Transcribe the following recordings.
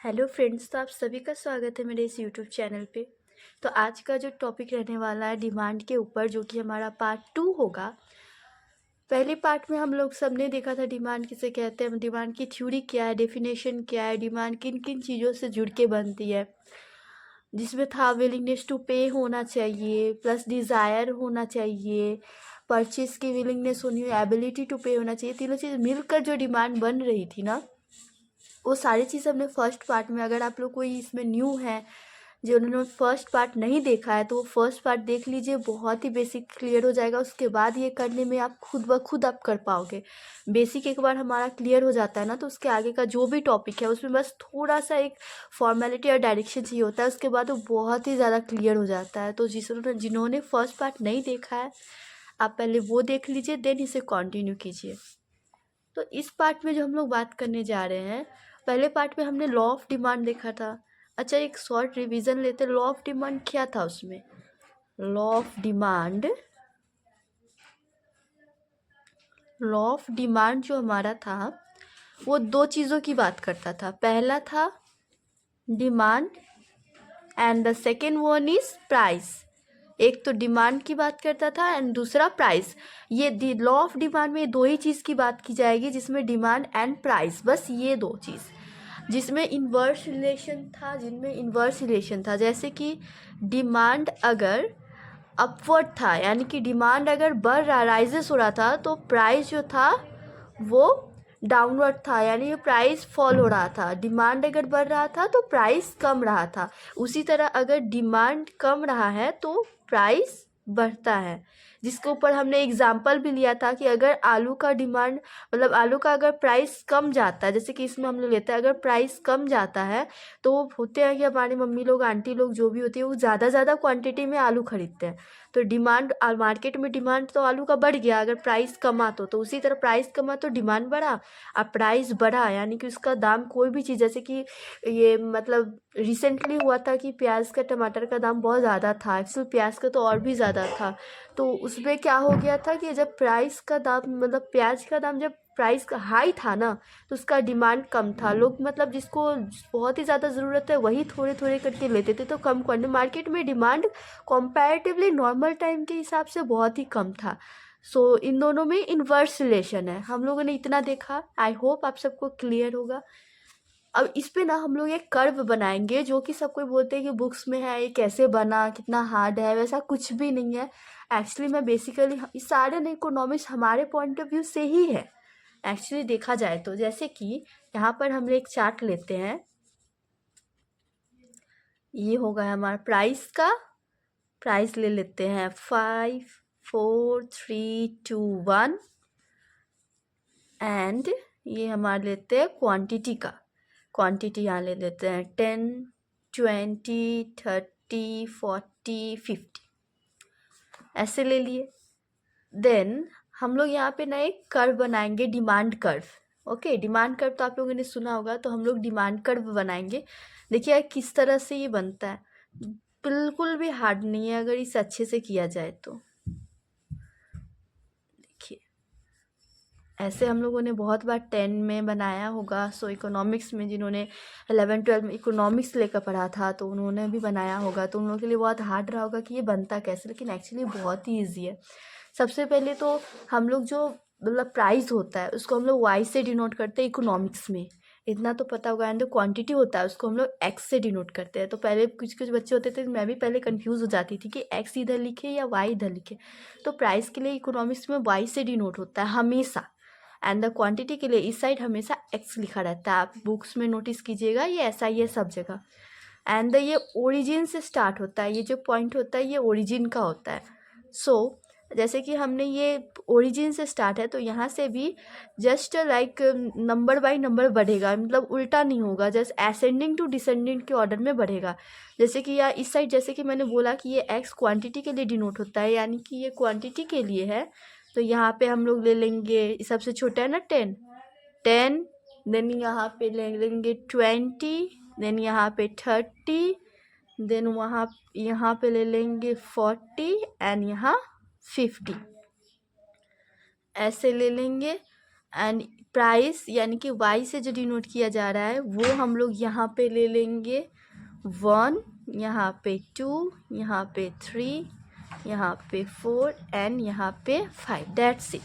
Hello friends, तो आप सभी का स्वागत है मेरे इस यूट्यूब चैनल पे। तो आज का जो टॉपिक रहने वाला है डिमांड के ऊपर, जो कि हमारा पार्ट 2 होगा। पहले पार्ट में हम लोग सबने देखा था डिमांड किसे कहते हैं, डिमांड की थ्योरी क्या है, डेफिनेशन क्या है, डिमांड किन किन चीज़ों से जुड़ के बनती है। जिसमें था विलिंगनेस टू पे होना चाहिए, प्लस डिज़ायर होना चाहिए, परचेज की विलिंगनेस होनी, एबिलिटी टू पे होना चाहिए। तीनों चीज़ मिलकर जो डिमांड बन रही थी ना, वो सारी चीज़ हमने फर्स्ट पार्ट में। अगर आप लोग कोई इसमें न्यू है, जो उन्होंने फर्स्ट पार्ट नहीं देखा है, तो वो फर्स्ट पार्ट देख लीजिए, बहुत ही बेसिक क्लियर हो जाएगा। उसके बाद ये करने में आप खुद ब खुद आप कर पाओगे। बेसिक एक बार हमारा क्लियर हो जाता है ना, तो उसके आगे का जो भी टॉपिक है उसमें बस थोड़ा सा एक फॉर्मेलिटी और डायरेक्शन चाहिए होता है, उसके बाद वो बहुत ही ज़्यादा क्लियर हो जाता है। तो जिन्होंने फर्स्ट पार्ट नहीं देखा है, आप पहले वो देख लीजिए, देन इसे कंटिन्यू कीजिए। तो इस पार्ट में जो हम लोग बात करने जा रहे हैं, पहले पार्ट में हमने लॉ ऑफ डिमांड देखा था। अच्छा, एक शॉर्ट रिवीजन लेते। लॉ ऑफ डिमांड क्या था उसमें? लॉ ऑफ डिमांड जो हमारा था, वो दो चीज़ों की बात करता था। पहला था demand and the second one is price. एक तो डिमांड की बात करता था एंड दूसरा प्राइस। ये लॉ ऑफ डिमांड में दो ही चीज़ की बात की जाएगी, जिसमें डिमांड एंड प्राइस, बस ये दो चीज़। जिनमें इन्वर्स रिलेशन था, जैसे कि डिमांड अगर अपवर्ड था, यानी कि डिमांड अगर बढ़ रहा, राइजेस हो रहा था, तो प्राइस जो था वो डाउनवर्ड था, यानी प्राइस फॉल हो रहा था। डिमांड अगर बढ़ रहा था तो प्राइस कम रहा था। उसी तरह अगर डिमांड कम रहा है तो प्राइस बढ़ता है। जिसके ऊपर हमने एग्जाम्पल भी लिया था कि अगर आलू का डिमांड, मतलब आलू का अगर प्राइस कम जाता है, जैसे कि इसमें हम लोग लेते हैं, अगर प्राइस कम जाता है तो होते हैं कि हमारी मम्मी लोग, आंटी लोग जो भी होती है, वो ज़्यादा क्वांटिटी में आलू खरीदते हैं। तो डिमांड, मार्केट में डिमांड तो आलू का बढ़ गया अगर प्राइस कमा, तो उसी तरह प्राइस कमा तो डिमांड बढ़ा, और प्राइस बढ़ा यानी कि उसका दाम, कोई भी चीज़, जैसे कि ये मतलब रिसेंटली हुआ था कि प्याज का, टमाटर का दाम बहुत ज़्यादा था। एक्चुअल प्याज का तो और भी ज़्यादा था। तो उसमें क्या हो गया था कि जब प्राइस का दाम, मतलब प्याज का दाम जब प्राइस का हाई था ना, तो उसका डिमांड कम था। लोग मतलब जिसको बहुत ही ज़्यादा ज़रूरत है वही थोड़े थोड़े करके लेते थे, तो कम क्वांटिटी। मार्केट में डिमांड कंपैरेटिवली नॉर्मल टाइम के हिसाब से बहुत ही कम था। सो इन दोनों में इन्वर्स रिलेशन है। हम लोगों ने इतना देखा, आई होप आप सबको क्लियर होगा। अब इस पे ना हम लोग एक कर्व बनाएंगे, जो कि सब कोई बोलते हैं कि बुक्स में है, ये कैसे बना, कितना हार्ड है। वैसा कुछ भी नहीं है। एक्चुअली मैं बेसिकली इस सारे ना इकोनॉमिक्स हमारे पॉइंट ऑफ व्यू से ही है, एक्चुअली देखा जाए तो। जैसे कि यहाँ पर हम एक चार्ट लेते हैं, ये होगा हमारा प्राइस का। प्राइस ले लेते हैं 5 4 3 2 1, एंड ये हमारे लेते हैं क्वांटिटी का। क्वांटिटी यहाँ ले लेते हैं 10 20 30 40 50, ऐसे ले लिए। देन हम लोग यहाँ पे ना एक कर्व बनाएंगे, demand curve. Okay, demand curve तो आप लोगों ने सुना होगा, तो हम लोग डिमांड कर्व बनाएंगे। देखिए यार किस तरह से ये बनता है, बिल्कुल भी हार्ड नहीं है अगर इसे अच्छे से किया जाए तो। देखिए, ऐसे हम लोगों ने बहुत बार 10 में बनाया होगा। सो इकोनॉमिक्स में जिन्होंने 11 12 में इकोनॉमिक्स लेकर पढ़ा था, तो उन्होंने भी बनाया होगा, तो उन लोगों के लिए बहुत हार्ड रहा होगा कि ये बनता कैसे, लेकिन एक्चुअली बहुत ही ईजी है। सबसे पहले तो हम लोग जो, मतलब प्राइस होता है उसको हम लोग वाई से डिनोट करते हैं इकोनॉमिक्स में, इतना तो पता होगा। एंड क्वांटिटी होता है उसको हम लोग एक्स से डिनोट करते हैं। तो पहले कुछ कुछ बच्चे होते थे, मैं भी पहले कंफ्यूज हो जाती थी कि एक्स इधर लिखे या वाई इधर लिखे। तो प्राइस के लिए इकोनॉमिक्स में वाई से डिनोट होता है हमेशा, एंड द क्वांटिटी के लिए इस साइड हमेशा एक्स लिखा रहता है। आप बुक्स में नोटिस कीजिएगा, ये ऐसा ही है सब जगह। एंड ये ओरिजिन से स्टार्ट होता है, ये जो पॉइंट होता है ये ओरिजिन का होता है। सो जैसे कि हमने ये ओरिजिन से स्टार्ट है, तो यहाँ से भी just like number by number बढ़ेगा, मतलब उल्टा नहीं होगा, जस्ट असेंडिंग टू डिसेंडिंग के ऑर्डर में बढ़ेगा। जैसे कि या इस साइड, जैसे कि मैंने बोला कि ये एक्स क्वांटिटी के लिए डिनोट होता है, यानी कि ये क्वांटिटी के लिए है। तो यहाँ पे हम लोग ले लेंगे, सबसे छोटा है ना 10, देन यहाँ पे ले लेंगे 20, देन यहाँ पे 30, देन यहाँ पे ले लेंगे 40, एंड यहाँ 50, ऐसे ले लेंगे। एंड प्राइस यानी कि वाई से जो डिनोट किया जा रहा है वो हम लोग यहाँ पे ले लेंगे 1, यहाँ पे 2, यहाँ पे 3, यहाँ पे 4 एंड यहाँ पे 5। That's it.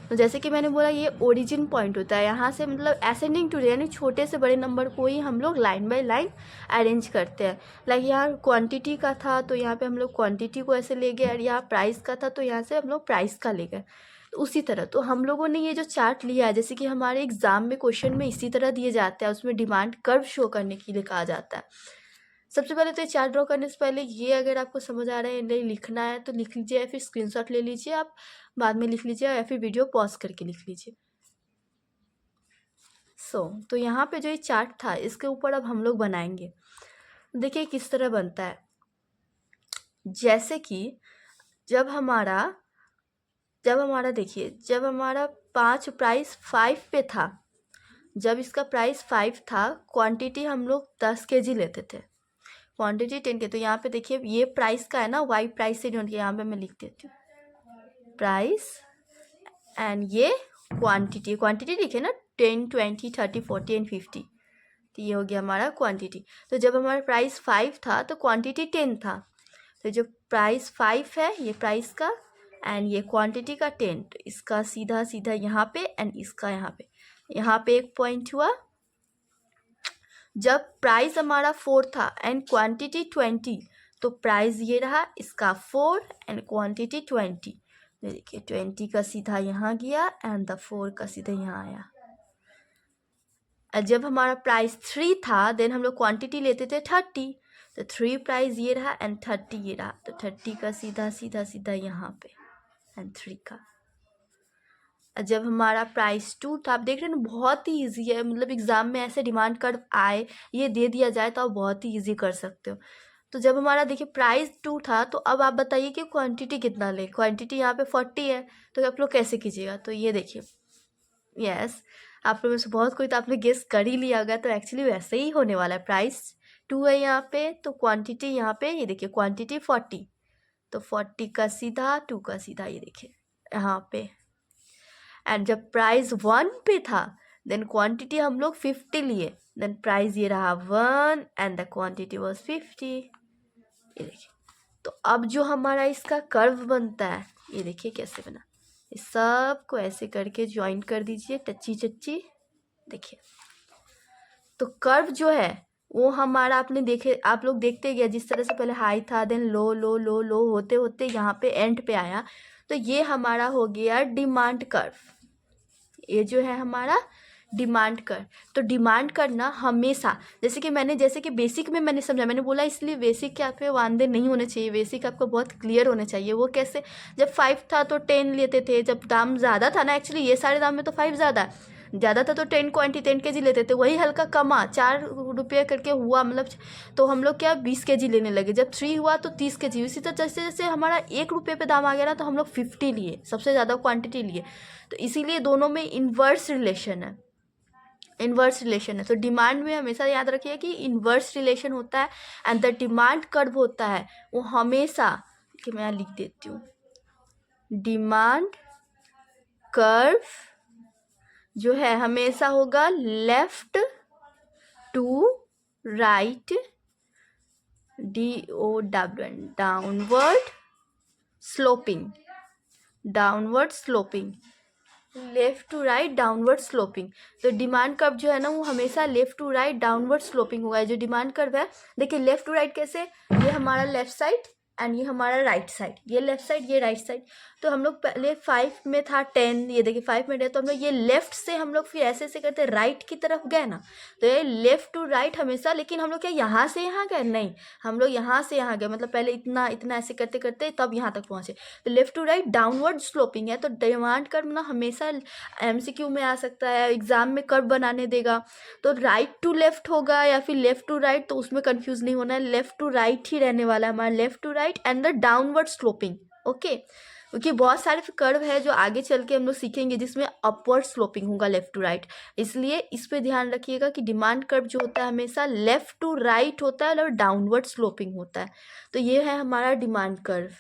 तो जैसे कि मैंने बोला ये ओरिजिन पॉइंट होता है, यहाँ से मतलब असेंडिंग टू यानी छोटे से बड़े नंबर को ही हम लोग लाइन बाय लाइन अरेंज करते हैं। लाइक यहाँ क्वांटिटी का था तो यहाँ पे हम लोग क्वांटिटी को ऐसे ले गए, और यहाँ प्राइस का था तो यहाँ से हम लोग प्राइस का ले गए। तो उसी तरह तो हम लोगों ने ये जो चार्ट लिया है, जैसे कि हमारे एग्ज़ाम में क्वेश्चन में इसी तरह दिए जाते हैं, उसमें डिमांड कर्व शो करने के लिए कहा जाता है। सबसे पहले तो ये चार्ट ड्रॉ करने से पहले ये अगर आपको समझ आ रहा है नहीं लिखना है तो लिख लीजिए, या फिर स्क्रीनशॉट ले लीजिए, आप बाद में लिख लीजिए, या फिर वीडियो पॉज करके लिख लीजिए। तो यहाँ पे जो ये चार्ट था इसके ऊपर अब हम लोग बनाएंगे। देखिए किस तरह बनता है। जैसे कि जब हमारा देखिए जब हमारा 5 प्राइस 5 पे था, जब इसका प्राइस 5 था, क्वांटिटी हम लोग 10 kg लेते थे, क्वांटिटी 10 के। तो यहाँ पे देखिए ये प्राइस का है ना, वाई प्राइस से डिनोट किया, यहाँ पे मैं लिख देती हूँ प्राइस एंड ये क्वांटिटी लिखे ना 10, 20, 30, 40 एंड 50। तो ये हो गया हमारा क्वांटिटी। तो जब हमारा प्राइस 5 था तो क्वांटिटी 10 था, तो जो प्राइस 5 है ये प्राइस का एंड ये क्वांटिटी का 10, तो इसका सीधा सीधा यहाँ पे एंड इसका यहाँ पे एक पॉइंट हुआ। जब प्राइस हमारा 4 था एंड क्वांटिटी 20, तो प्राइस ये रहा इसका 4 एंड क्वांटिटी 20। देखिए 20 का सीधा यहाँ गया एंड द 4 का सीधा यहाँ आया। जब हमारा प्राइस 3 था देन हम लोग क्वांटिटी लेते थे 30, तो 3 प्राइस ये रहा एंड 30 ये रहा, तो 30 का सीधा सीधा सीधा यहाँ पे एंड 3 का। जब हमारा प्राइस 2 था, आप देख रहे हैं ना बहुत ही इजी है, मतलब एग्ज़ाम में ऐसे डिमांड कर्व आए ये दे दिया जाए तो आप बहुत ही इजी कर सकते हो। तो जब हमारा देखिए प्राइस 2 था तो अब आप बताइए कि क्वांटिटी कितना ले। क्वांटिटी यहाँ पे 40 है, तो आप लोग कैसे कीजिएगा। तो ये देखिए यस आप लोग में से बहुत कोई तो आपने गेस कर ही लिया होगा, तो एक्चुअली वैसे ही होने वाला है। प्राइस 2 है यहाँ पे, तो क्वांटिटी यहाँ पे ये देखिए क्वांटिटी 40, तो 40 का सीधा 2 का सीधा ये देखिए यहाँ पे। एंड जब प्राइस 1 पे था देन क्वांटिटी हम लोग 50 लिए, देन प्राइस ये रहा 1 एंड द क्वांटिटी वाज 50। ये देखिए तो अब जो हमारा इसका कर्व बनता है ये देखिए कैसे बना। इस सब को ऐसे करके ज्वाइन कर दीजिए टच्ची टच्ची। देखिए तो कर्व जो है वो हमारा आपने देखे, आप लोग देखते गया जिस तरह से पहले हाई था देन लो लो लो लो होते होते यहाँ पे एंड पे आया, तो ये हमारा हो गया डिमांड कर्व। ये जो है हमारा डिमांड कर्व। तो डिमांड करना हमेशा जैसे कि बेसिक में मैंने समझा, मैंने बोला इसलिए बेसिक के आप पे वांदे नहीं होने चाहिए, बेसिक आपको बहुत क्लियर होने चाहिए। वो कैसे, जब 5 था तो 10 लेते थे, जब दाम ज़्यादा था ना, एक्चुअली ये सारे दाम में तो 5 ज़्यादा था तो 10 kg लेते थे, वही हल्का कमा 4 रुपये करके हुआ, मतलब तो हम लोग क्या 20 kg लेने लगे। जब 3 हुआ तो 30 kg। इसी तरह जैसे जैसे हमारा 1 रुपये पे दाम आ गया ना तो हम लोग 50 लिए, सबसे ज़्यादा क्वांटिटी लिए। तो इसीलिए दोनों में इन्वर्स रिलेशन है। तो डिमांड में हमेशा याद रखिए कि इन्वर्स रिलेशन होता है एंड द डिमांड कर्व होता है वो हमेशा, कि मैं यहाँ लिख देती हूँ, डिमांड कर्व जो है हमेशा होगा left to right, DOWN downward sloping, left to right downward sloping. तो डिमांड कर्व जो है ना वो हमेशा left to right downward sloping होगा। जो डिमांड कर्व है देखिए लेफ्ट टू राइट कैसे, ये हमारा लेफ्ट साइड एंड ये हमारा राइट साइड, ये लेफ्ट साइड ये राइट साइड। तो हम लोग पहले 5 में था 10, ये देखिए 5 में तो हम लोग ये लेफ्ट से हम लोग फिर ऐसे ऐसे करते राइट की तरफ गए ना, तो ये लेफ्ट टू राइट हमेशा। लेकिन हम लोग क्या यहाँ से यहाँ गए, नहीं, हम लोग यहाँ से यहाँ गए, मतलब पहले इतना इतना ऐसे करते करते तब यहाँ तक पहुँचे। तो left to right downward sloping है। तो डिमांड कर्व ना हमेशा MCQ में आ सकता है, एग्जाम में कर्व बनाने देगा तो राइट टू लेफ्ट होगा या फिर लेफ्ट टू राइट, तो उसमें कंफ्यूज नहीं होना है, लेफ्ट टू राइट ही रहने वाला है हमारा, left to right and the downward sloping. Okay, क्योंकि बहुत सारे कर्व है जो आगे चल के हम लोग सीखेंगे जिसमें अपवर्ड स्लोपिंग होगा लेफ्ट टू राइट, इसलिए इस पे ध्यान रखिएगा कि डिमांड कर्व जो होता है हमेशा लेफ्ट टू राइट होता है और डाउनवर्ड स्लोपिंग होता है। तो ये है हमारा डिमांड कर्व।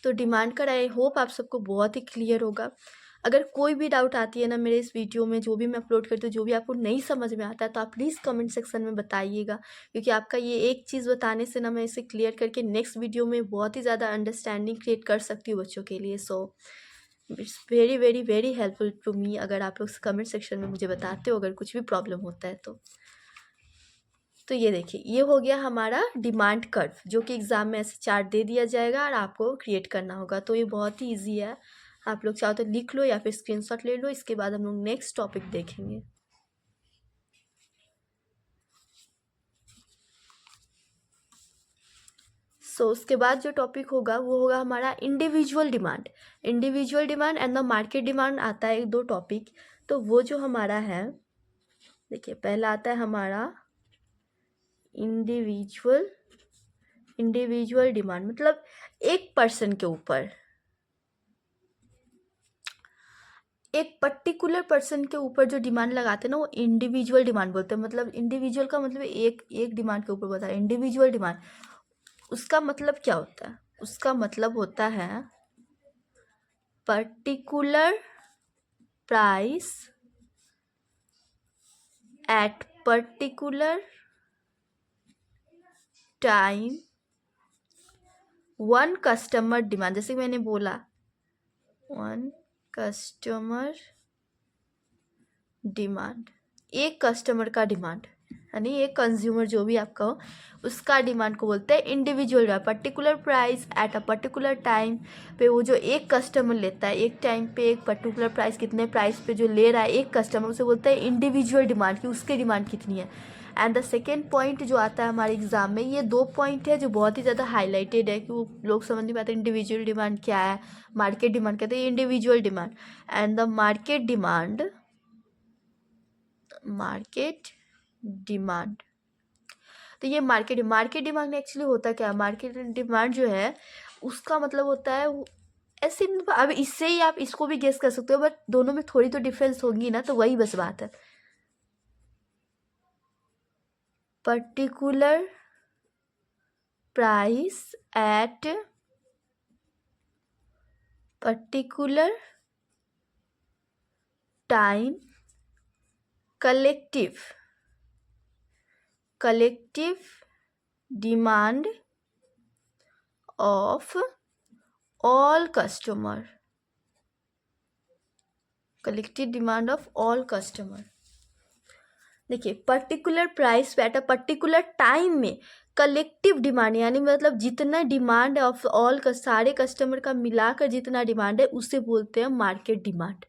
तो डिमांड कर्व आई होप आप सबको बहुत ही क्लियर होगा। अगर कोई भी डाउट आती है ना मेरे इस वीडियो में, जो भी मैं अपलोड करती हूँ, जो भी आपको नहीं समझ में आता है, तो आप प्लीज़ कमेंट सेक्शन में बताइएगा, क्योंकि आपका ये एक चीज़ बताने से ना मैं इसे क्लियर करके नेक्स्ट वीडियो में बहुत ही ज़्यादा अंडरस्टैंडिंग क्रिएट कर सकती हूँ बच्चों के लिए। So it's very very very helpful to me अगर आप लोग कमेंट सेक्शन में मुझे बताते हो अगर कुछ भी प्रॉब्लम होता है तो ये देखिए, ये हो गया हमारा डिमांड कर्व, जो कि एग्ज़ाम में ऐसे चार्ट दे दिया जाएगा और आपको क्रिएट करना होगा। तो ये बहुत ही ईजी है, आप लोग चाहो तो लिख लो या फिर स्क्रीनशॉट ले लो। इसके बाद हम लोग नेक्स्ट टॉपिक देखेंगे। उसके बाद जो टॉपिक होगा वो होगा हमारा individual demand. Individual demand and the market demand आता है, एक दो टॉपिक। तो वो जो हमारा है, देखिए पहला आता है हमारा इंडिविजुअल डिमांड, मतलब एक पर्सन के ऊपर, एक पर्टिकुलर पर्सन के ऊपर जो डिमांड लगाते हैं ना वो इंडिविजुअल डिमांड बोलते हैं। मतलब इंडिविजुअल का मतलब एक डिमांड के ऊपर बोलता है। इंडिविजुअल डिमांड, उसका मतलब क्या होता है? उसका मतलब होता है particular price at particular time, one customer demand. जैसे मैंने बोला, वन कस्टमर डिमांड, एक कस्टमर का डिमांड, यानी एक कंज्यूमर जो भी आपका हो उसका डिमांड को बोलते हैं individual. Particular price at a particular time पे वो जो एक कस्टमर लेता है, एक टाइम पे एक पर्टिकुलर प्राइस, कितने प्राइस पे जो ले रहा है एक कस्टमर, उसे बोलते हैं इंडिविजुअल डिमांड, कि उसकी डिमांड कितनी है। एंड द सेकेंड पॉइंट जो आता है हमारे एग्जाम में, ये दो पॉइंट है जो बहुत ही ज़्यादा हाईलाइटेड है कि वो लोग समझ नहीं पाते इंडिविजुअल डिमांड क्या है, मार्केट डिमांड कहते हैं। Individual demand and the market demand. तो ये मार्केट डिमांड में एक्चुअली होता क्या है? मार्केट डिमांड जो है उसका मतलब होता है ऐसे, अब इससे ही आप इसको भी गेस कर सकते हो, बट दोनों में थोड़ी तो डिफरेंस होगी ना, तो वही बस बात है। Particular price at particular time, collective demand of all customer, collective demand of all customer. देखिए particular price at a particular time में कलेक्टिव डिमांड, यानी मतलब जितना डिमांड ऑफ ऑल का, सारे कस्टमर का मिलाकर जितना डिमांड है उसे बोलते हैं मार्केट डिमांड।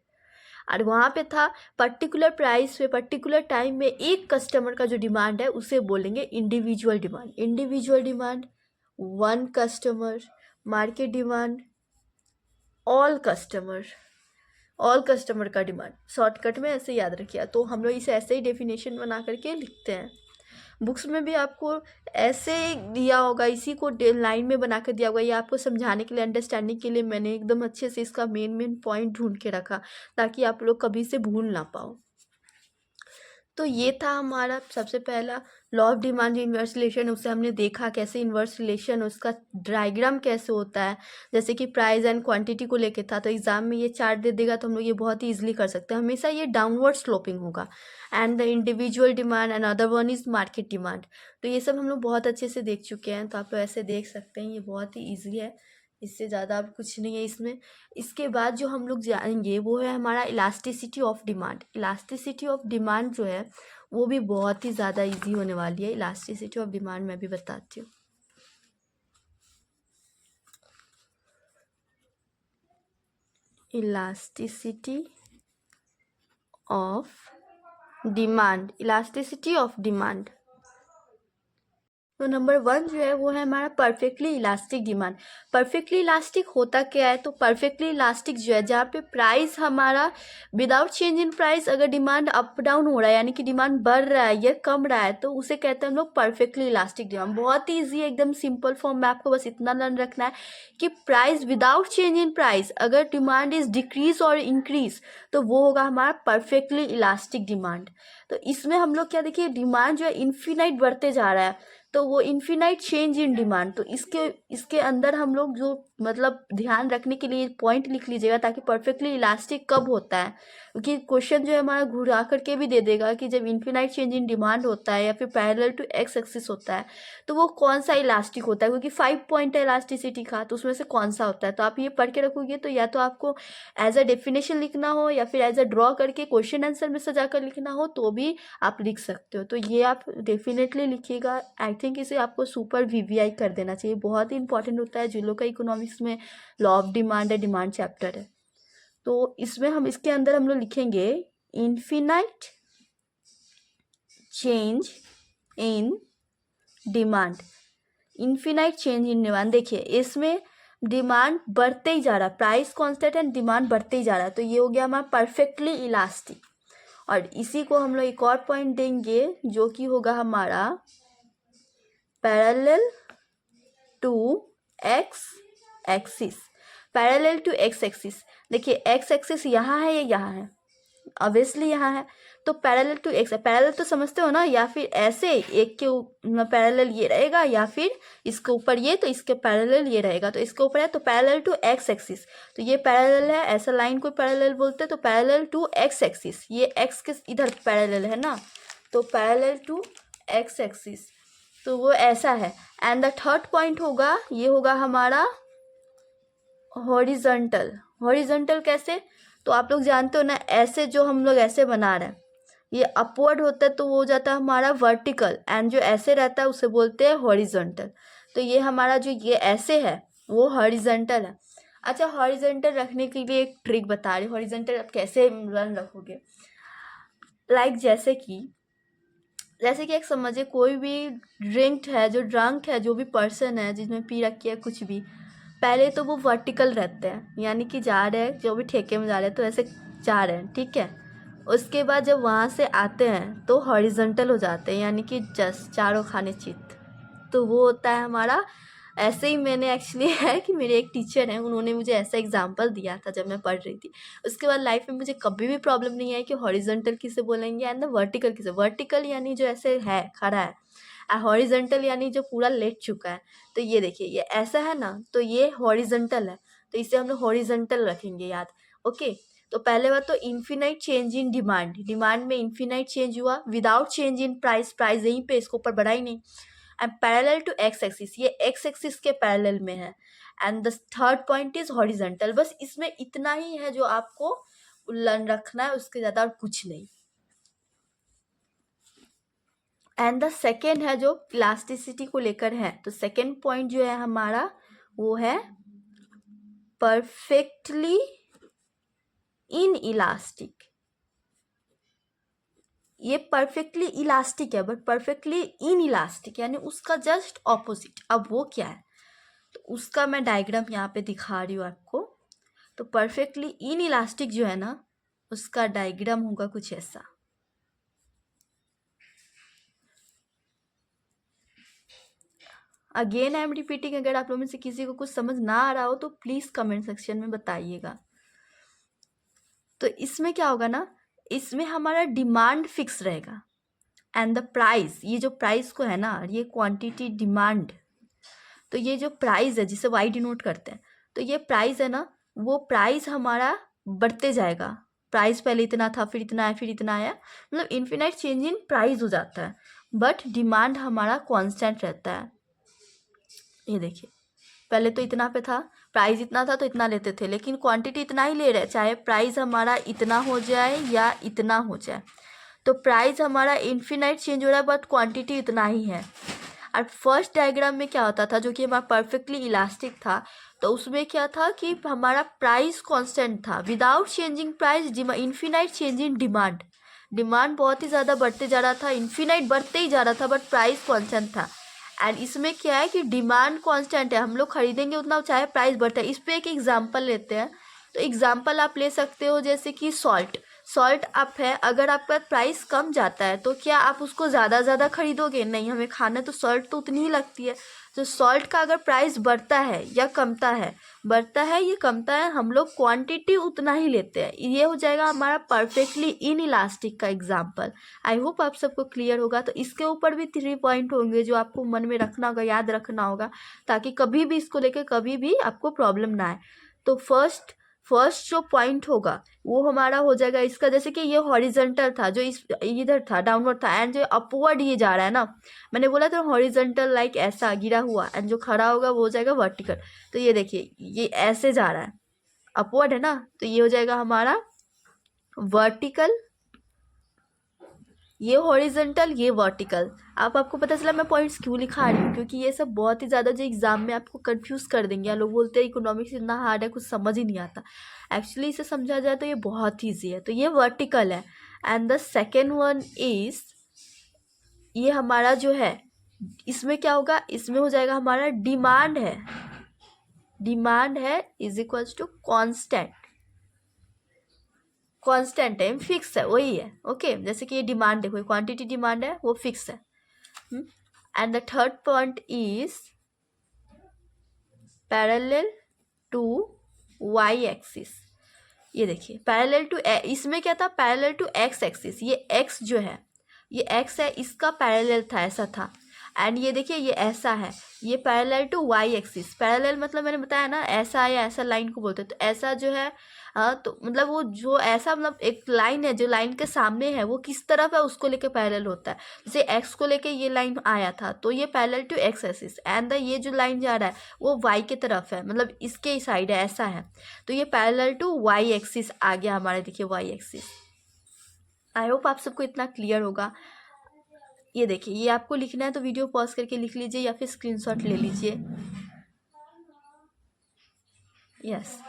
और वहाँ पे था पर्टिकुलर प्राइस पे पर्टिकुलर टाइम में एक कस्टमर का जो डिमांड है उसे बोलेंगे individual demand. Individual demand one customer, market demand all customer का डिमांड। शॉर्टकट में ऐसे याद रखिए, तो हम लोग इसे ऐसे ही डेफिनेशन बना करके लिखते हैं। बुक्स में भी आपको ऐसे दिया होगा, इसी को लाइन में बना कर दिया होगा। ये आपको समझाने के लिए, अंडरस्टैंडिंग के लिए मैंने एकदम अच्छे से इसका मेन पॉइंट ढूंढ के रखा, ताकि आप लोग कभी से भूल ना पाओ। तो ये था हमारा सबसे पहला लॉ ऑफ डिमांड जो इन्वर्स रिलेशन, उससे हमने देखा कैसे इन्वर्स रिलेशन, उसका डायग्राम कैसे होता है, जैसे कि प्राइस एंड क्वांटिटी को लेके था। तो एग्जाम में ये चार्ट दे देगा तो हम लोग ये बहुत ही इजीली कर सकते हैं। हमेशा ये डाउनवर्ड स्लोपिंग होगा। And the individual demand and other one is market demand. तो ये सब हम लोग बहुत अच्छे से देख चुके हैं, तो आप लोग ऐसे देख सकते हैं। ये बहुत ही ईजी है, इससे ज़्यादा अब कुछ नहीं है इसमें। इसके बाद जो हम लोग जानेंगे वो है हमारा elasticity of demand. Elasticity of demand जो है वो भी बहुत ही ज़्यादा इजी होने वाली है। इलास्टिसिटी ऑफ डिमांड मैं भी बताती हूँ। इलास्टिसिटी ऑफ डिमांड, तो नंबर वन जो है वो है हमारा perfectly elastic demand. Perfectly elastic होता क्या है? तो परफेक्टली इलास्टिक जो है जहाँ पे प्राइस हमारा विदाउट चेंज इन प्राइस, अगर डिमांड अप डाउन हो रहा है, यानी कि डिमांड बढ़ रहा है या कम रहा है, तो उसे कहते हैं हम लोग परफेक्टली इलास्टिक डिमांड। बहुत ही ईजी है, एकदम सिंपल फॉर्म में आपको बस इतना लर्न रखना है कि price without change in price, अगर डिमांड इज डिक्रीज और इंक्रीज, तो वो होगा हमारा परफेक्टली इलास्टिक डिमांड। तो इसमें हम लोग क्या देखिए, डिमांड जो है इन्फिनाइट बढ़ते जा रहा है, तो वो इन्फिनाइट चेंज इन डिमांड। तो इसके अंदर हम लोग जो मतलब ध्यान रखने के लिए पॉइंट लिख लीजिएगा ताकि परफेक्टली इलास्टिक कब होता है, क्योंकि क्वेश्चन जो है हमारा घुरा करके भी दे देगा कि जब इन्फिनाइट चेंज इन डिमांड होता है या फिर पैरेलल टू एक्स एक्सिस होता है तो वो कौन सा इलास्टिक होता है, क्योंकि 5 पॉइंट है इलास्टिसिटी का, तो उसमें से कौन सा होता है। तो आप ये पढ़ के रखोगे तो या तो आपको एज अ डेफिनेशन लिखना हो या फिर एज अ ड्रॉ करके क्वेश्चन आंसर में सजा कर लिखना हो तो भी आप लिख सकते हो। तो ये आप डेफिनेटली लिखिएगा। आई थिंक इसे आपको सुपर वीवीआई कर देना चाहिए, बहुत ही इंपॉर्टेंट होता है। जो लोग का इकोनॉमिक्स में लॉ ऑफ डिमांड है, डिमांड चैप्टर है, तो इसमें हम इसके अंदर हम लोग लिखेंगे infinite change in demand. Infinite change in demand, देखिए इसमें डिमांड बढ़ते ही जा रहा है, प्राइस कांस्टेंट एंड डिमांड बढ़ते ही जा रहा है, तो ये हो गया हमारा परफेक्टली इलास्टिक। और इसी को हम लोग एक और पॉइंट देंगे जो कि होगा हमारा parallel to X axis. Parallel to X axis, देखिए एक्स एक्सिस यहाँ है, ये यहाँ है, ऑब्वियसली यहाँ है, तो पैरेलल टू एक्स है। पैरेलल तो समझते हो ना, या फिर ऐसे एक के पैरेलल ये रहेगा या फिर इसके ऊपर ये, तो इसके पैरेलल ये रहेगा, तो इसके ऊपर है तो पैरेलल टू एक्स एक्सिस, तो ये पैरेलल है, ऐसा लाइन को पैरेलल बोलते हैं, तो पैरेलल टू एक्स एक्सिस, ये एक्स के इधर पैरेलल है ना, तो पैरेलल टू एक्स एक्सिस, तो वो ऐसा है। एंड द थर्ड पॉइंट होगा, ये होगा हमारा हॉरिजॉन्टल। हॉरिजॉन्टल कैसे, तो आप लोग जानते हो ना, ऐसे जो हम लोग ऐसे बना रहे हैं ये अपवर्ड होता है तो वो हो जाता है हमारा वर्टिकल, एंड जो ऐसे रहता है उसे बोलते हैं हॉरिजॉन्टल। तो ये हमारा जो ये ऐसे है वो हॉरिजॉन्टल है। अच्छा, हॉरिजॉन्टल रखने के लिए एक ट्रिक बता रही हूँ, हॉरिजॉन्टल आप कैसे रन रखोगे। लाइक जैसे कि एक समझिए कोई भी ड्रिंक है, जो भी पर्सन है जिसमें पी रखी है कुछ भी, पहले तो वो वर्टिकल रहते हैं, यानी कि जा रहे हैं, जो भी ठेके में जा रहे हैं तो ऐसे जा रहे हैं, ठीक है। उसके बाद जब वहाँ से आते हैं तो हॉरिजॉन्टल हो जाते हैं, यानी कि जस्ट चारों खाने चित, तो वो होता है हमारा। ऐसे ही मैंने एक्चुअली है कि मेरे एक टीचर हैं, उन्होंने मुझे ऐसा एग्जांपल दिया था जब मैं पढ़ रही थी। उसके बाद लाइफ में मुझे कभी भी प्रॉब्लम नहीं है कि हॉरिजॉन्टल किसे बोलेंगे एंड द वर्टिकल किसे। वर्टिकल यानी जो ऐसे है खड़ा है, और हॉरिजॉन्टल यानी जो पूरा लेट चुका है। तो ये देखिए ये ऐसा है ना, तो ये हॉरिजॉन्टल है, तो इसे हम लोग हॉरिजॉन्टल रखेंगे याद। ओके, तो पहले बात तो infinite change in demand, demand में इन्फिनाइट चेंज हुआ without change in price, price यहीं पे, इसके ऊपर बढ़ा ही नहीं। And parallel to X axis, ये एक्स एक्सिस के पैरेलल में है। And the third point is horizontal. बस इसमें इतना ही है जो आपको लर्न रखना है, उसके ज़्यादा और कुछ नहीं। एंड द सेकेंड है जो इलास्टिसिटी को लेकर है, तो सेकेंड पॉइंट जो है हमारा वो है परफेक्टली इन इलास्टिक। ये परफेक्टली इलास्टिक है बट परफेक्टली इन इलास्टिक, यानी उसका जस्ट ऑपोजिट। अब वो क्या है, तो उसका मैं डायग्राम यहाँ पे दिखा रही हूँ आपको। तो परफेक्टली इन इलास्टिक जो है ना, उसका डायग्राम होगा कुछ ऐसा। अगेन आई एम रिपीटिंग, अगर आप लोगों में से किसी को कुछ समझ ना आ रहा हो तो प्लीज़ कमेंट सेक्शन में बताइएगा। तो इसमें क्या होगा ना, इसमें हमारा डिमांड फिक्स रहेगा एंड द प्राइस, ये जो प्राइस को है ना, ये क्वांटिटी डिमांड, तो ये जो प्राइस है जिसे वाई डिनोट करते हैं, तो ये प्राइस है ना, वो प्राइस हमारा बढ़ते जाएगा। प्राइस पहले इतना था, फिर इतना आया, फिर इतना आया, मतलब इन्फिनाइट चेंज इन प्राइस हो जाता है, बट डिमांड हमारा कांस्टेंट रहता है। ये देखिए पहले तो इतना पे था, प्राइस इतना था तो इतना लेते थे, लेकिन क्वांटिटी इतना ही ले रहे हैं, चाहे प्राइस हमारा इतना हो जाए या इतना हो जाए। तो प्राइस हमारा इन्फिनाइट चेंज हो रहा है बट क्वांटिटी इतना ही है। और फर्स्ट डायग्राम में क्या होता था, जो कि हमारा परफेक्टली इलास्टिक था, तो उसमें क्या था कि हमारा प्राइस कांस्टेंट था without changing price, infinite change in demand. Demand बहुत ही ज़्यादा बढ़ते जा रहा था, इन्फिनाइट बढ़ते ही जा रहा था, बट प्राइस कांस्टेंट था। एंड इसमें क्या है कि डिमांड कांस्टेंट है, हम लोग खरीदेंगे उतना चाहे प्राइस बढ़ता है। इस पर एक एग्जांपल लेते हैं, तो एग्जांपल आप ले सकते हो जैसे कि सॉल्ट। सॉल्ट अप है, अगर आपका प्राइस कम जाता है तो क्या आप उसको ज़्यादा खरीदोगे? नहीं, हमें खाना तो सॉल्ट तो उतनी ही लगती है। तो सॉल्ट का अगर प्राइस बढ़ता है या कमता है, बढ़ता है या कमता है, हम लोग क्वांटिटी उतना ही लेते हैं। ये हो जाएगा हमारा परफेक्टली इन इलास्टिक का एग्जाम्पल। आई होप आप सबको क्लियर होगा। तो इसके ऊपर भी 3 पॉइंट होंगे जो आपको मन में रखना होगा, याद रखना होगा, ताकि कभी भी इसको लेकर कभी भी आपको प्रॉब्लम ना आए। तो फर्स्ट जो पॉइंट होगा वो हमारा हो जाएगा इसका, जैसे कि ये हॉरिजॉन्टल था, जो इस इधर था डाउनवर्ड था, एंड जो अपवर्ड ये जा रहा है ना, मैंने बोला था हॉरिजॉन्टल लाइक ऐसा गिरा हुआ, एंड जो खड़ा होगा वो हो जाएगा वर्टिकल। तो ये देखिए ये ऐसे जा रहा है, अपवर्ड है ना, तो ये हो जाएगा हमारा वर्टिकल, ये हॉरिजॉन्टल, ये वर्टिकल। आपको पता चला मैं पॉइंट्स क्यों लिखा रही हूँ, क्योंकि ये सब बहुत ही ज़्यादा जो एग्जाम में आपको कंफ्यूज कर देंगे। लोग बोलते हैं इकोनॉमिक्स इतना हार्ड है, कुछ समझ ही नहीं आता। एक्चुअली इसे समझा जाए तो ये बहुत ईजी है। तो ये वर्टिकल है। And the second one is, ये हमारा जो है, इसमें क्या होगा, इसमें हो जाएगा हमारा डिमांड है। डिमांड है is equals to constant. Constant है, फिक्स है, वही है। ओके, जैसे कि ये डिमांड देखो, क्वांटिटी डिमांड है, वो फिक्स है। And the third point is parallel to Y axis. ये देखिए पैरेलल टू, इसमें क्या था, पैरेलल टू एक्स एक्सिस। ये एक्स जो है, ये एक्स है, इसका पैरेलल था, ऐसा था। एंड ये देखिए ये ऐसा है, ये parallel to Y axis. Parallel मतलब मैंने बताया ना, ऐसा या ऐसा लाइन को बोलते हैं। तो ऐसा जो है, तो मतलब वो जो ऐसा, मतलब एक लाइन है जो लाइन के सामने है, वो किस तरफ है उसको लेके पैरेलल होता है। जैसे एक्स को लेके ये लाइन आया था तो ये parallel to X axis, and ये जो लाइन जा रहा है वो वाई की तरफ है, मतलब इसके ही साइड है, ऐसा है। तो ये पैरेलल टू वाई एक्सिस आ गया हमारे, देखिए वाई एक्सिस। आई होप आप सबको इतना क्लियर होगा। ये देखिए, ये आपको लिखना है तो वीडियो पॉज करके लिख लीजिए या फिर स्क्रीनशॉट ले लीजिए। यस।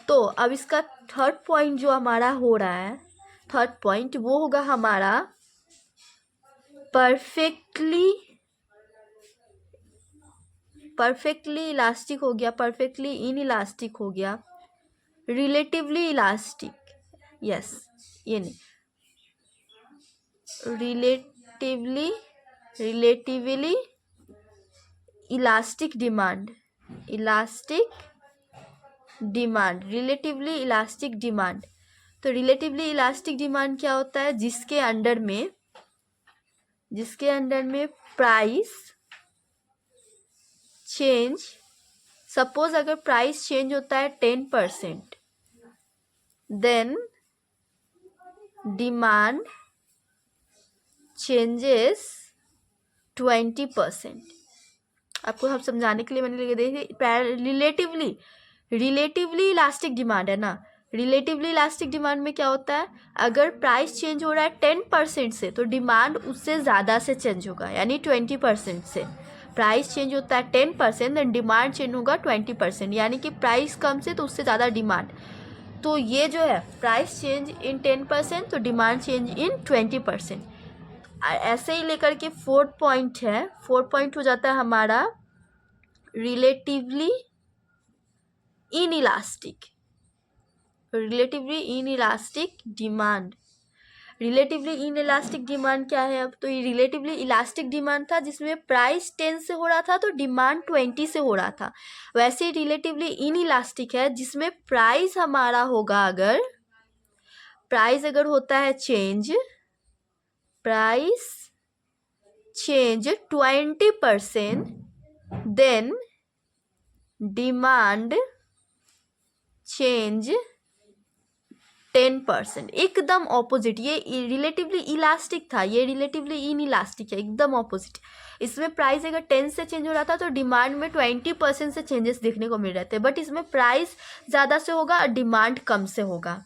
तो अब इसका थर्ड पॉइंट जो हमारा हो रहा है, थर्ड पॉइंट वो होगा हमारा परफेक्टली इलास्टिक हो गया, परफेक्टली इन इलास्टिक हो गया, रिलेटिवली इलास्टिक। यस, ये नहीं, relatively elastic demand, relatively elastic demand. तो रिलेटिवली इलास्टिक डिमांड क्या होता है, जिसके अंडर में प्राइस चेंज, सपोज अगर प्राइस चेंज होता है 10%, देन डिमांड चेंजेस 20%। आपको हम समझाने के लिए मैंने लिखे, देखिए रिलेटिवली इलास्टिक डिमांड है ना। रिलेटिवली इलास्टिक डिमांड में क्या होता है, अगर प्राइस चेंज हो रहा है 10% से तो डिमांड उससे ज़्यादा से चेंज होगा, यानी 20% से। प्राइस चेंज होता है 10%, देन डिमांड चेंज होगा 20%, यानी कि प्राइस कम से तो उससे ज़्यादा डिमांड। तो ये जो है प्राइस चेंज इन 10% तो डिमांड चेंज इन 20%। ऐसे ही लेकर के फोर्थ पॉइंट है, फोर्थ पॉइंट हो जाता है हमारा relatively inelastic demand. Relatively inelastic demand क्या है, अब तो ये रिलेटिवली इलास्टिक डिमांड था जिसमें प्राइस 10 से हो रहा था तो डिमांड 20 से हो रहा था। वैसे ही रिलेटिवली इनइलास्टिक है जिसमें प्राइस हमारा होगा, अगर प्राइस अगर होता है change, price change 20%, then demand change 10%। एकदम ऑपोजिट, ये रिलेटिवली इलास्टिक था, ये रिलेटिवली इनइलास्टिक है, एकदम ऑपोजिट। इसमें प्राइस अगर 10 से चेंज हो रहा था तो डिमांड में 20% से चेंजेस देखने को मिल रहे थे, बट इसमें प्राइस ज़्यादा से होगा और डिमांड कम से होगा।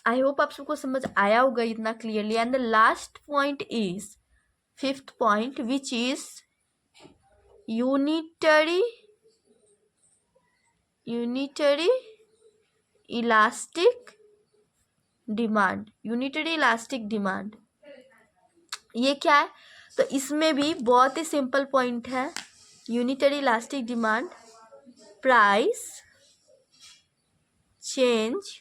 आई होप आप सबको समझ आया होगा इतना clearly. And the last point is, fifth point, which is unitary elastic demand. Unitary elastic demand ये क्या है, तो इसमें भी बहुत ही सिंपल पॉइंट है। Unitary elastic demand, price change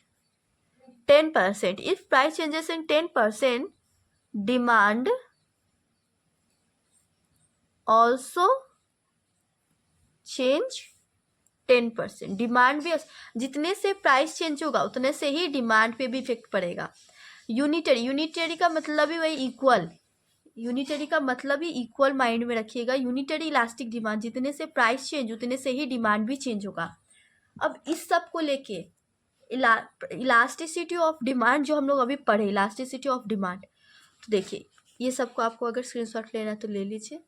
10%. If price changes in 10%, demand also change 10%. Demand भी जितने से प्राइस चेंज होगा उतने से ही डिमांड पे भी इफेक्ट पड़ेगा. यूनिटरी का मतलब ही वही इक्वल. यूनिटरी का मतलब ही इक्वल माइंड में रखिएगा. यूनिटरी इलास्टिक डिमांड, जितने से प्राइस चेंज उतने से ही डिमांड भी चेंज होगा. अब इस सब को लेके इलास्टिसिटी ऑफ डिमांड जो हम लोग अभी पढ़े, इलास्टिसिटी ऑफ डिमांड, तो देखिए ये सबको आपको अगर स्क्रीनशॉट लेना है तो ले लीजिए.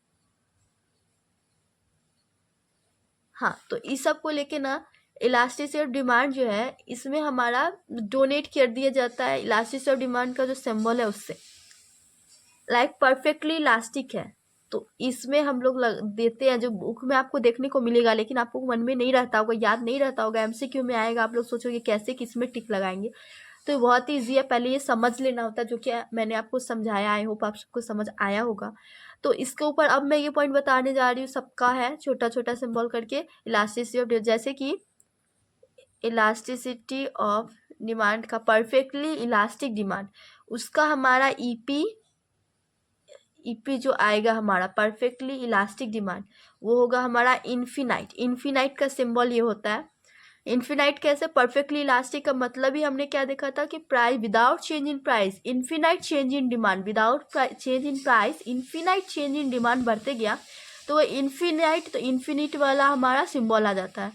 हाँ, तो इस सब को लेके ना इलास्टिसिटी ऑफ डिमांड जो है इसमें हमारा डोनेट कर दिया जाता है इलास्टिसिटी ऑफ डिमांड का जो सिंबल है उससे. लाइक परफेक्टली इलास्टिक है तो इसमें हम लोग देते हैं, जो बुक में आपको देखने को मिलेगा, लेकिन आपको मन में नहीं रहता होगा, याद नहीं रहता होगा, एमसीक्यू में आएगा, आप लोग सोचोगे कैसे किसमें टिक लगाएंगे. तो बहुत ही ईजी है, पहले ये समझ लेना होता है, जो कि मैंने आपको समझाया. आई होप आप सबको समझ आया होगा. तो इसके ऊपर अब मैं ये पॉइंट बताने जा रही हूँ, सबका है छोटा छोटा सिंबल करके. इलास्टिसिटी ऑफ, जैसे कि इलास्टिसिटी ऑफ डिमांड का परफेक्टली इलास्टिक डिमांड, उसका हमारा ईपी जो आएगा हमारा परफेक्टली इलास्टिक डिमांड, वो होगा हमारा इन्फिनाइट. इन्फिनाइट का सिंबल ये होता है. इन्फिनाइट कैसे? परफेक्टली इलास्टिक का मतलब ही हमने क्या देखा था कि price without change in price, infinite change in demand. Without change in price infinite change in demand बढ़ते गया तो वो इन्फिनाइट, तो इन्फिनिट वाला हमारा सिंबल आ जाता है.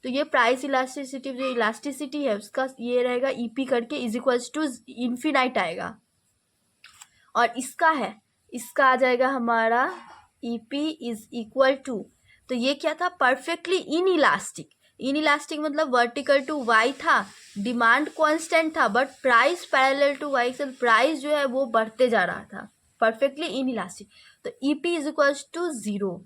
तो ये प्राइस इलास्टिसिटी, जो इलास्टिसिटी है उसका ये रहेगा ईपी करके इज इक्वल्स टू इन्फिनाइट आएगा. और इसका आ जाएगा हमारा ईपी इज इक्वल टू, तो ये क्या था? Perfectly inelastic. Inelastic मतलब वर्टिकल टू वाई था, डिमांड कांस्टेंट था, but price parallel to Y से प्राइस जो है वो बढ़ते जा रहा था. परफेक्टली इन इलास्टिक, तो ईपी इज इक्वल टू 0.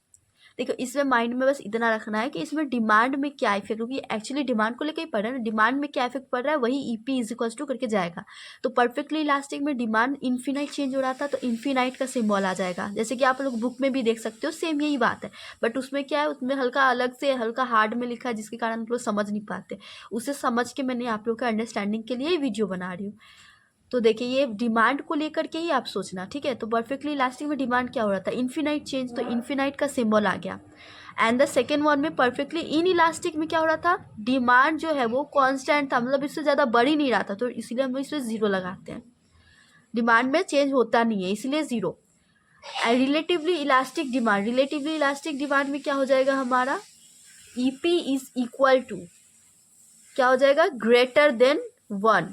देखो इसमें माइंड में बस इतना रखना है कि इसमें डिमांड में क्या इफेक्ट, क्योंकि एक्चुअली डिमांड को लेकर ही पढ़ रहे हैं ना, डिमांड में क्या इफेक्ट पड़ रहा है वही ईपी इज इक्वल टू करके जाएगा. तो परफेक्टली इलास्टिक में डिमांड इन्फिनाइट चेंज हो रहा था तो इन्फिनाइट का सिंबल आ जाएगा, जैसे कि आप लोग बुक में भी देख सकते हो, सेम यही बात है. बट उसमें क्या है, उसमें हल्का अलग से हल्का हार्ड में लिखा है, जिसके कारण आप लोग समझ नहीं पाते. उसे समझ के मैंने आप लोग का अंडरस्टैंडिंग के लिए वीडियो बना रही हूँ. तो देखिए ये डिमांड को लेकर के ही आप सोचना, ठीक है. तो परफेक्टली इलास्टिक में डिमांड क्या हो रहा था? इन्फिनाइट चेंज, तो इन्फिनाइट का सिंबल आ गया. एंड द सेकेंड वन में परफेक्टली इन इलास्टिक में क्या हो रहा था? डिमांड जो है वो कांस्टेंट था, मतलब इससे ज़्यादा बढ़ ही नहीं रहा था, तो इसलिए हम इसमें 0 लगाते हैं. डिमांड में चेंज होता नहीं है इसलिए 0. And relatively elastic demand, relatively elastic demand में क्या हो जाएगा हमारा? ईपी इज इक्वल टू क्या हो जाएगा? Greater than 1.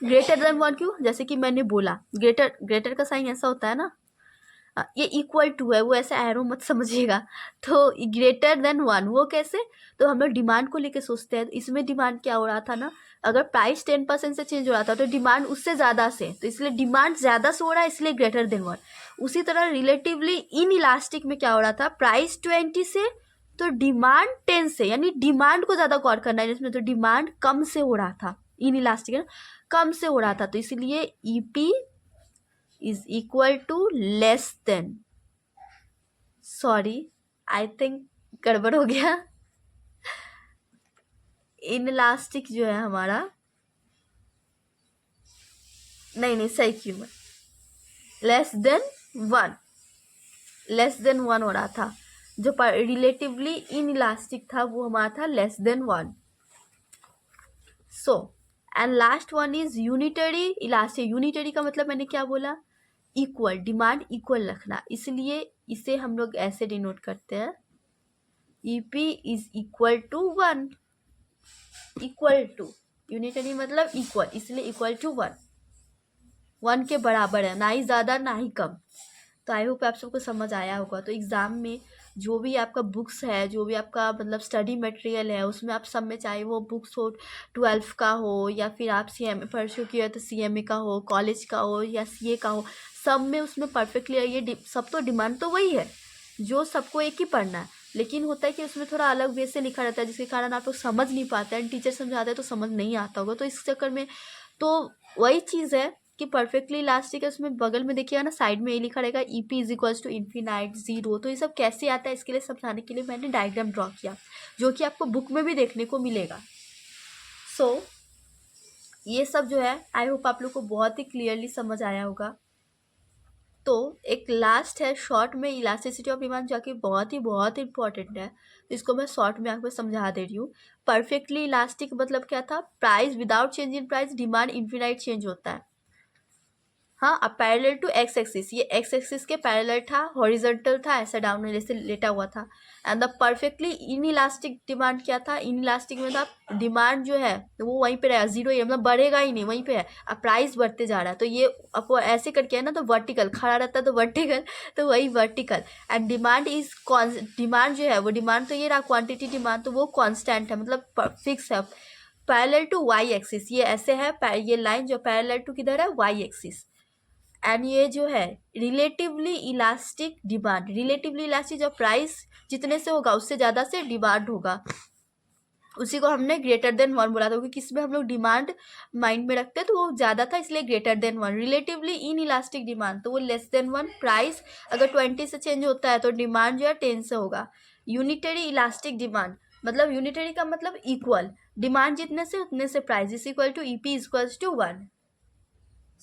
ग्रेटर देन 1 क्यों? जैसे कि मैंने बोला ग्रेटर का साइन ऐसा होता है ना, ये इक्वल टू है, वो ऐसा एरो मत समझिएगा. तो ग्रेटर देन 1 वो कैसे? तो हम लोग डिमांड को लेके सोचते हैं. इसमें डिमांड क्या हो रहा था ना, अगर प्राइस 10% से चेंज हो रहा था तो डिमांड उससे ज़्यादा से, तो इसलिए डिमांड ज़्यादा से हो रहा है इसलिए ग्रेटर देन 1. उसी तरह रिलेटिवली इन इलास्टिक में क्या हो रहा था? प्राइस 20 से तो डिमांड 10 से, यानी डिमांड को ज़्यादा गौर करना है इसमें, तो डिमांड कम से हो रहा था. इन इलास्टिक है कम से हो रहा था, तो इसलिए EP is equal to less than, sorry I think गड़बड़ हो गया. इन इलास्टिक जो है हमारा, नहीं सही क्यों है, लेस देन 1, लेस देन 1 हो रहा था. जो रिलेटिवली इन इलास्टिक था वो हमारा था less than 1. So and last one is unitary elastic. Unitary का मतलब मैंने क्या बोला? इक्वल, डिमांड इक्वल रखना, इसलिए इसे हम लोग ऐसे डिनोट करते हैं EP is equal to 1. Equal to, unitary मतलब इक्वल, इसलिए इक्वल टू 1 के बराबर है, ना ही ज़्यादा ना ही कम. तो आई होप आप सबको समझ आया होगा. तो एग्ज़ाम में जो भी आपका बुक्स है, जो भी आपका मतलब स्टडी मटेरियल है, उसमें आप सब में चाहे वो बुक्स हो 12 का हो या फिर आप CMA परस्यू किया तो CMA का हो, कॉलेज का हो या CA का हो, सब में उसमें परफेक्टली ये सब तो डिमांड तो वही है जो सबको एक ही पढ़ना है, लेकिन होता है कि उसमें थोड़ा अलग वे से लिखा रहता है जिसके कारण आप लोग समझ नहीं पाते हैं. टीचर समझाते हैं तो समझ नहीं आता होगा, तो इस चक्कर में तो वही चीज़ है कि परफेक्टली इलास्टिक है, उसमें बगल में देखिएगा ना साइड में ये लिखा रहेगा EP is equals to infinite 0. तो ये सब कैसे आता है इसके लिए समझाने के लिए मैंने डायग्राम ड्रॉ किया, जो कि आपको बुक में भी देखने को मिलेगा. सो ये सब जो है आई होप आप लोग को बहुत ही क्लियरली समझ आया होगा। तो एक लास्ट है शॉर्ट में इलास्टिसिटी ऑफ डिमांड, जो कि बहुत इंपॉर्टेंट है, तो इसको मैं शॉर्ट में आपको समझा दे रही हूँ। परफेक्टली इलास्टिक मतलब क्या था, price without change in price demand infinite change होता है। हाँ, अब पैरेलल टू एक्स एक्सिस, ये एक्स एक्सिस के पैरेलल था, हॉरिजॉन्टल था, ऐसा डाउन में जैसे लेटा हुआ था। And the perfectly inelastic demand क्या था, इनइलास्टिक में था डिमांड जो है तो वो वहीं पे रहेगा, जीरो ही है, मतलब बढ़ेगा ही नहीं, वहीं पे है। अब प्राइस बढ़ते जा रहा है, तो ये अब ऐसे करके है ना, तो वर्टिकल खड़ा रहता है, तो वर्टिकल, तो वही vertical. And demand is demand जो है वो डिमांड तो ये रहा क्वांटिटी डिमांड, तो वो कांस्टेंट है, मतलब फिक्स है। पैरेलल टू वाई एक्सिस, ये ऐसे है, ये लाइन जो पैरेलल टू किधर है, वाई एक्सिस। एंड ये जो है relatively elastic demand, relatively elastic, जब प्राइस जितने से होगा उससे ज़्यादा से डिमांड होगा, उसी को हमने ग्रेटर देन वन बोला था, क्योंकि किस में हम लोग डिमांड माइंड में रखते हैं, तो वो ज़्यादा था इसलिए greater than one. Relatively in elastic demand, तो वो लेस देन वन। प्राइस अगर 20 से चेंज होता है तो डिमांड जो है 10 से होगा। यूनिटरी इलास्टिक डिमांड, मतलब यूनिटरी का मतलब इक्वल, डिमांड जितने से उतने से price is equal to EP equals to 1।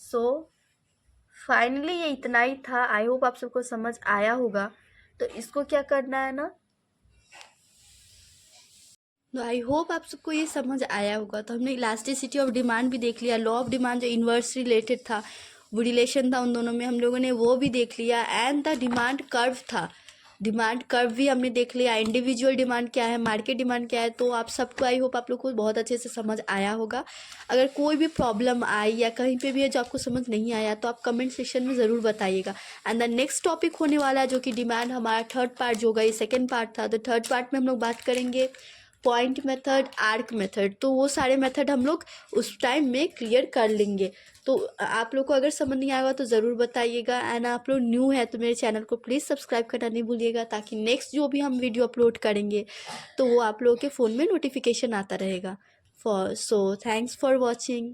So finally ये इतना ही था, आई होप आप सबको समझ आया होगा। तो इसको क्या करना है ना, तो आई होप आप सबको ये समझ आया होगा। तो हमने इलास्टिसिटी ऑफ डिमांड भी देख लिया, लॉ ऑफ डिमांड जो इन्वर्स रिलेटेड था, वो रिलेशन था उन दोनों में, हम लोगों ने वो भी देख लिया। एंड द डिमांड कर्व था, डिमांड कर्व भी हमने देख लिया। इंडिविजुअल डिमांड क्या है, मार्केट डिमांड क्या है, तो आप सबको आई होप आप लोग को बहुत अच्छे से समझ आया होगा। अगर कोई भी प्रॉब्लम आई या कहीं पे भी है जो आपको समझ नहीं आया, तो आप कमेंट सेक्शन में ज़रूर बताइएगा। एंड द नेक्स्ट टॉपिक होने वाला है जो कि डिमांड, हमारा थर्ड पार्ट जो होगा, ये सेकेंड पार्ट था, तो थर्ड पार्ट में हम लोग बात करेंगे पॉइंट मेथड, आर्क मेथड, तो वो सारे मेथड हम लोग उस टाइम में क्लियर कर लेंगे। तो आप लोग को अगर समझ नहीं आएगा तो ज़रूर बताइएगा। एंड आप लोग न्यू है तो मेरे चैनल को प्लीज़ सब्सक्राइब करना नहीं भूलिएगा, ताकि नेक्स्ट जो भी हम वीडियो अपलोड करेंगे तो वो आप लोगों के फ़ोन में नोटिफिकेशन आता रहेगा। Thanks for watching.